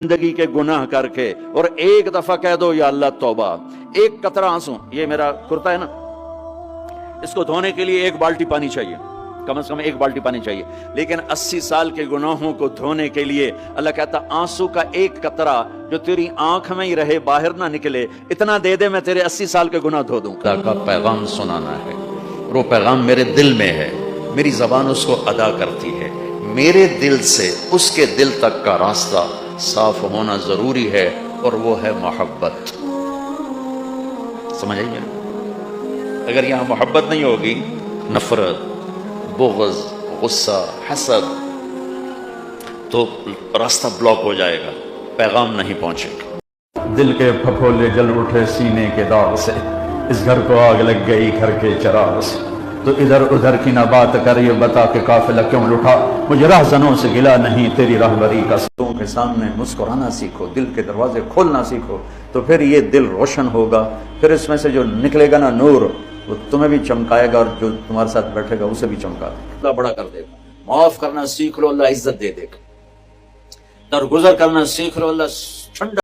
زندگی کے گناہ کر کے اور ایک دفعہ کہہ دو یا اللہ توبہ، ایک قطرہ آنسو، یہ میرا کرتا ہے نا، اس کو دھونے کے لیے ایک بالٹی پانی چاہیے، کم از کم ایک بالٹی پانی چاہیے، لیکن 80 سال کے گناہوں کو دھونے کے لیے اللہ کہتا آنسو کا ایک قطرہ جو تیری آنکھ میں ہی رہے باہر نہ نکلے، اتنا دے دے میں تیرے 80 سال کے گناہ دھو دوں۔ اللہ کا پیغام سنانا ہے اور وہ پیغام میرے دل میں ہے، میری زبان اس کو ادا کرتی ہے، میرے دل سے اس کے دل تک کا راستہ صاف ہونا ضروری ہے، اور وہ ہے محبت۔ سمجھ آئیے؟ اگر یہاں محبت نہیں ہوگی، نفرت، بغض، غصہ، حسد، تو راستہ بلاک ہو جائے گا، پیغام نہیں پہنچے گا۔ دل کے پھپھولے جل اٹھے سینے کے داغ سے، اس گھر کو آگ لگ گئی گھر کے چراغ سے، تو ادھر ادھر کی نہ بات کر، یہ بتا کہ قافلہ کیوں لٹا، مجھے راہزنوں سے گلا نہیں تیری راہبری کا۔ لوگوں کے سامنے مسکرانا سیکھو، دل کے دروازے کھولنا سیکھو، تو پھر یہ دل روشن ہوگا، پھر اس میں سے جو نکلے گا نا نور، وہ تمہیں بھی چمکائے گا اور جو تمہارے ساتھ بیٹھے گا اسے بھی چمکا دے گا۔ اللہ بڑا کر دے گا، معاف کرنا سیکھ لو، اللہ عزت دے دے گا، درگزر کرنا سیکھ لو، اللہ ٹھنڈا